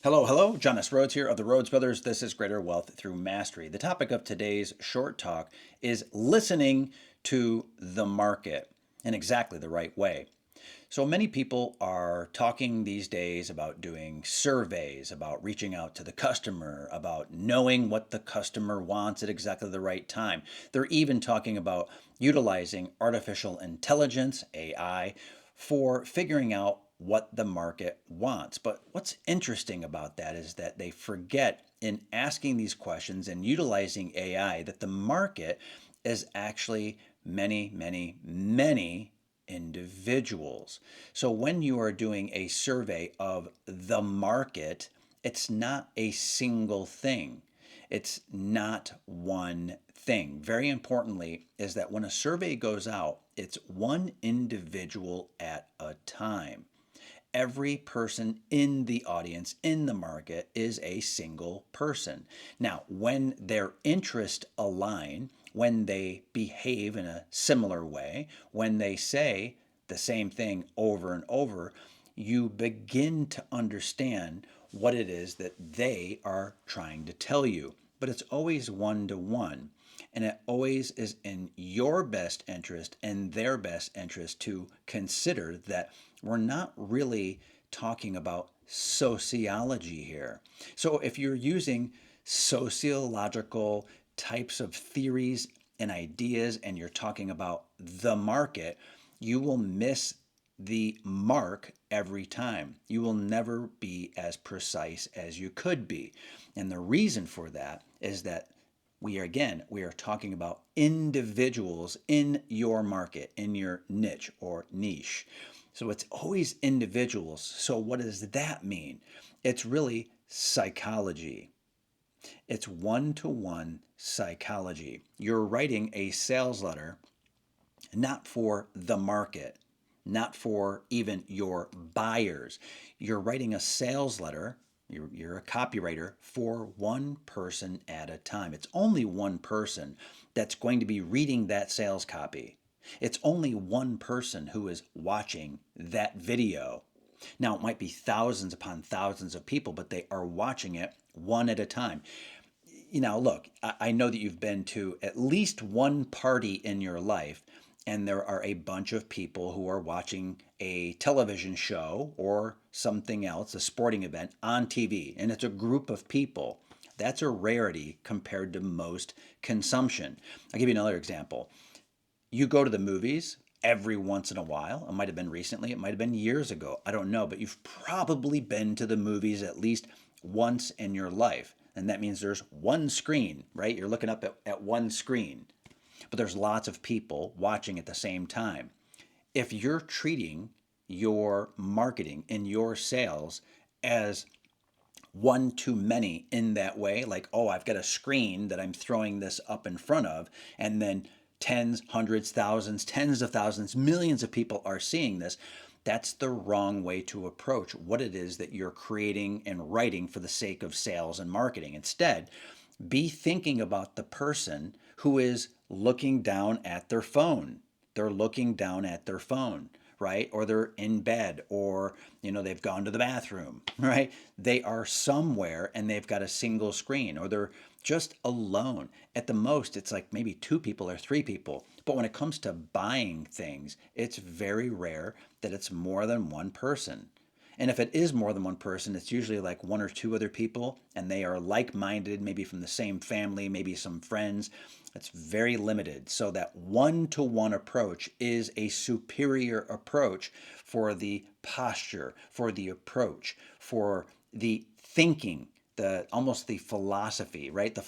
Hello, hello. John S. Rhodes here of the Rhodes Brothers. This is Greater Wealth Through Mastery. The topic of today's short talk is listening to the market in exactly the right way. So many people are talking these days about doing surveys, about reaching out to the customer, about knowing what the customer wants at exactly the right time. They're even talking about utilizing artificial intelligence, AI, for figuring out what the market wants. But what's interesting about that is that they forget in asking these questions and utilizing AI that the market is actually many, many, many individuals. So when you are doing a survey of the market, it's not a single thing. It's not one thing. Very importantly, is that when a survey goes out, it's one individual at a time. Every person in the audience, in the market, is a single person. Now, when their interests align, when they behave in a similar way, when they say the same thing over and over, you begin to understand what it is that they are trying to tell you. But it's always one to one. And it always is in your best interest and their best interest to consider that we're not really talking about sociology here. So if you're using sociological types of theories and ideas and you're talking about the market, you will miss the mark every time. You will never be as precise as you could be. And the reason for that is that we are talking about individuals in your market, in your niche or niche. So it's always individuals. So what does that mean? It's really psychology. It's one-to-one psychology. You're writing a sales letter not for the market, not for even your buyers. You're writing a sales letter, you're a copywriter for one person at a time. It's only one person that's going to be reading that sales copy. It's only one person who is watching that video. Now, it might be thousands upon thousands of people, but they are watching it one at a time. Look, I know that you've been to at least one party in your life, and there are a bunch of people who are watching a television show or something else, a sporting event on TV, and it's a group of people. That's a rarity compared to most consumption. I'll give you another example. You go to the movies every once in a while. It might have been recently, it might have been years ago. I don't know, but you've probably been to the movies at least once in your life. And that means there's one screen, right? You're looking up at one screen, but there's lots of people watching at the same time. If you're treating your marketing and your sales as one too many in that way, like, oh, I've got a screen that I'm throwing this up in front of, and then tens, hundreds, thousands, tens of thousands, millions of people are seeing this. That's the wrong way to approach what it is that you're creating and writing for the sake of sales and marketing. Instead, be thinking about the person who is looking down at their phone. They're looking down at their phone, right? Or they're in bed, or they've gone to the bathroom, right? They are somewhere and they've got a single screen, or they're just alone. At the most, it's like maybe two people or three people. But when it comes to buying things, it's very rare that it's more than one person. And if it is more than one person, it's usually like one or two other people, and they are like minded, maybe from the same family, maybe some friends. It's very limited. So, that one to one approach is a superior approach for the posture, for the approach, for the thinking, the almost the philosophy, right? The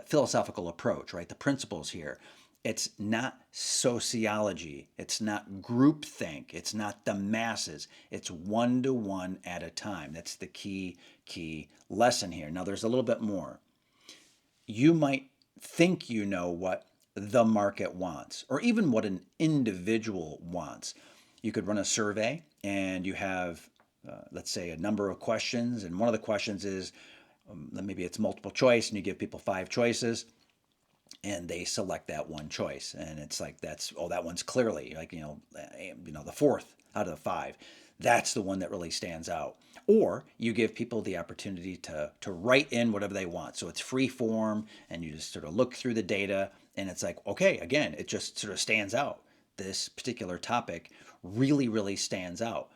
philosophical approach, right? The principles here. It's not sociology. It's not groupthink. It's not the masses. It's one to one at a time. That's the key lesson here. Now, there's a little bit more. You might think you know what the market wants, or even what an individual wants. You could run a survey and you have, let's say, a number of questions. And one of the questions is maybe it's multiple choice, and you give people five choices and they select that one choice, and it's like, that one's clearly like, the fourth out of the five. That's the one that really stands out. Or you give people the opportunity to write in whatever they want. So it's free form and you just sort of look through the data and it's like, okay, again, it just sort of stands out. This particular topic really, really stands out.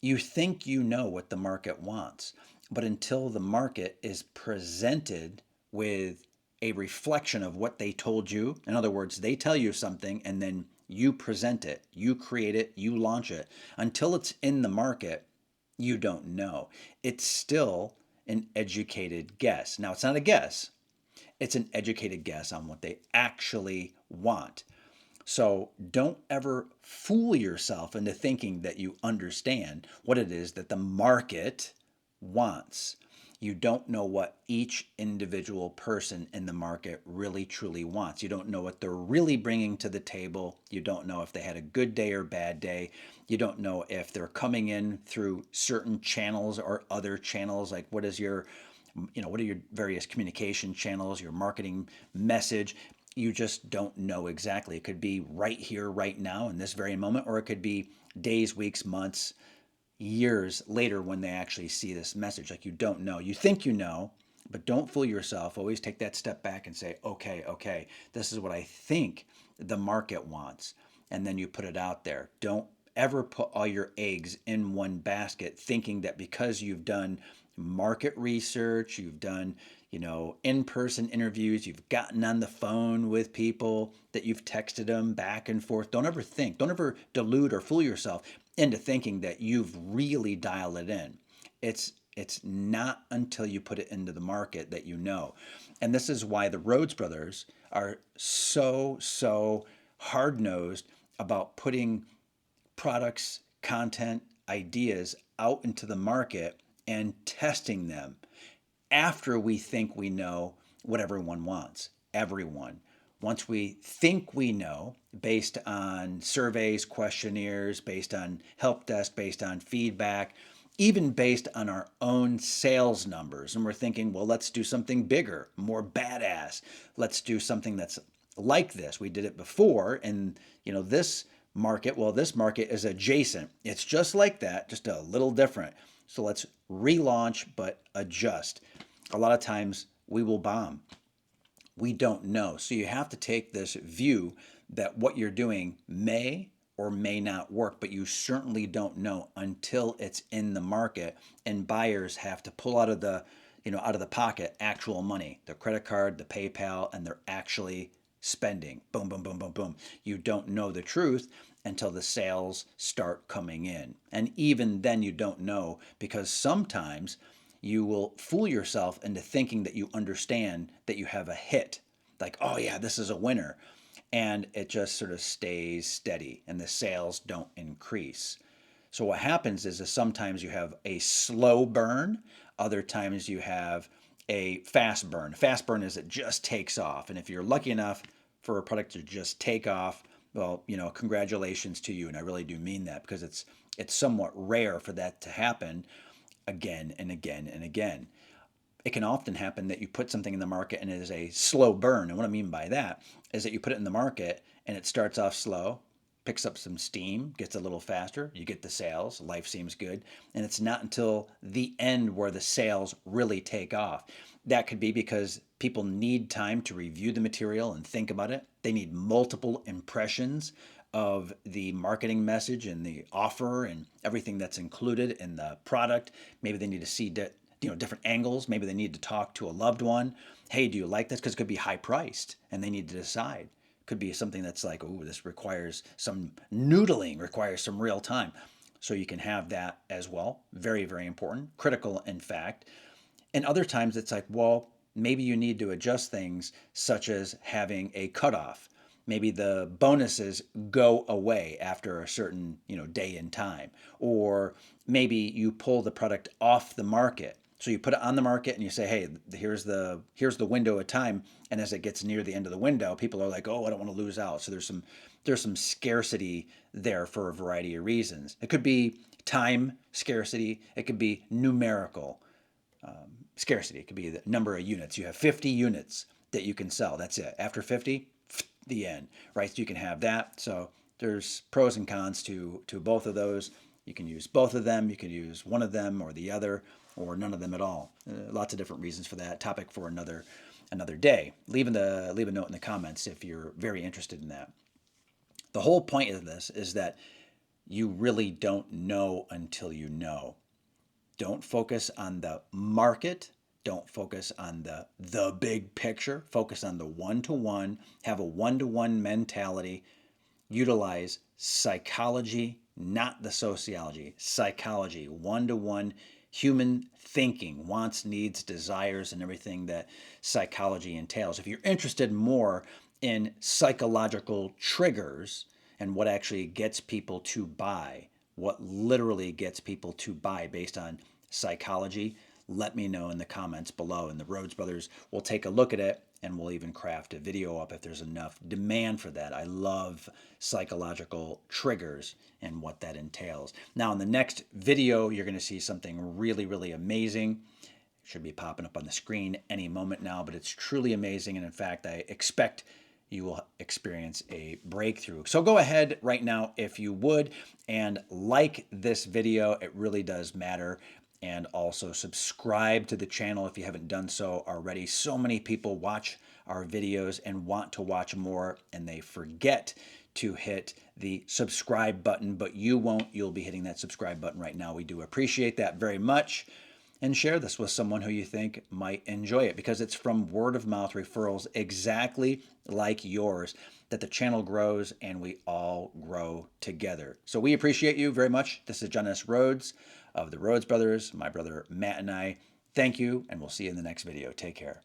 You think you know what the market wants, but until the market is presented with a reflection of what they told you, in other words, they tell you something and then you present it, you create it, you launch it, until it's in the market, you don't know. It's still an educated guess. Now, it's not a guess, it's an educated guess on what they actually want. So don't ever fool yourself into thinking that you understand what it is that the market wants. You don't know what each individual person in the market really truly wants. You don't know what they're really bringing to the table. You don't know if they had a good day or bad day. You don't know if they're coming in through certain channels or other channels. Like what is your, what are your various communication channels, your marketing message? You just don't know exactly. It could be right here, right now, in this very moment, or it could be days, weeks, months, years later when they actually see this message. Like you don't know. You think you know, but don't fool yourself. Always take that step back and say, okay, this is what I think the market wants. And then you put it out there. Don't ever put all your eggs in one basket thinking that because you've done market research, you've done, in-person interviews, you've gotten on the phone with people, that you've texted them back and forth. Don't ever delude or fool yourself into thinking that you've really dialed it in. It's not until you put it into the market that you know. And this is why the Rhodes brothers are so hard-nosed about putting products, content, ideas out into the market and testing them after we think we know what everyone wants. Everyone. Once we think we know, based on surveys, questionnaires, based on help desk, based on feedback, even based on our own sales numbers, and we're thinking, well, let's do something bigger, more badass. Let's do something that's like this. We did it before, and this market, well, this market is adjacent. It's just like that, just a little different. So let's relaunch, but adjust. A lot of times we will bomb. We don't know. So you have to take this view that what you're doing may or may not work, but you certainly don't know until it's in the market and buyers have to pull out of the pocket actual money, their credit card, the PayPal, and they're actually spending. Boom, boom, boom, boom, boom. You don't know the truth until the sales start coming in. And even then you don't know, because sometimes you will fool yourself into thinking that you understand that you have a hit. Like, oh yeah, this is a winner. And it just sort of stays steady and the sales don't increase. So what happens is sometimes you have a slow burn, other times you have a fast burn. Fast burn is it just takes off. And if you're lucky enough for a product to just take off, well, congratulations to you. And I really do mean that, because it's somewhat rare for that to happen again and again and again. It can often happen that you put something in the market and it is a slow burn. And what I mean by that is that you put it in the market and it starts off slow, picks up some steam, gets a little faster, you get the sales, life seems good. And it's not until the end where the sales really take off. That could be because people need time to review the material and think about it. They need multiple impressions of the marketing message and the offer and everything that's included in the product. Maybe they need to see different angles. Maybe they need to talk to a loved one. Hey, do you like this? Because it could be high priced and they need to decide. Could be something that's like, oh, this requires some noodling, requires some real time. So you can have that as well. Very, very important, critical, in fact. And other times it's like, well, maybe you need to adjust things, such as having a cutoff. Maybe the bonuses go away after a certain day and time, or maybe you pull the product off the market. So you put it on the market and you say, hey, here's the window of time. And as it gets near the end of the window, people are like, oh, I don't want to lose out. So there's some scarcity there for a variety of reasons. It could be time scarcity. It could be numerical scarcity. It could be the number of units. You have 50 units that you can sell. That's it. After 50, the end, right? So you can have that. So there's pros and cons to both of those. You can use both of them. You can use one of them or the other, or none of them at all. Lots of different reasons for that. Topic for another day. Leave a note in the comments if you're very interested in that. The whole point of this is that you really don't know until you know. Don't focus on the market. Don't focus on the big picture. Focus on the one-to-one. Have a one-to-one mentality. Utilize psychology, not the sociology. Psychology, one-to-one human thinking, wants, needs, desires, and everything that psychology entails. If you're interested more in psychological triggers and what actually gets people to buy, what literally gets people to buy based on psychology, let me know in the comments below, and the Rhodes Brothers will take a look at it, and we'll even craft a video up if there's enough demand for that. I love psychological triggers and what that entails. Now, in the next video, you're going to see something really, really amazing. It should be popping up on the screen any moment now, but it's truly amazing, and in fact, I expect you will experience a breakthrough. So go ahead right now, if you would, and like this video. It really does matter. And also subscribe to the channel if you haven't done so already. So many people watch our videos and want to watch more, and they forget to hit the subscribe button, but you won't. You'll be hitting that subscribe button right now. We do appreciate that very much. And share this with someone who you think might enjoy it, because it's from word of mouth referrals exactly like yours that the channel grows and we all grow together. So we appreciate you very much. This is John S. Rhodes of the Rhodes Brothers, my brother Matt and I. Thank you, and we'll see you in the next video. Take care.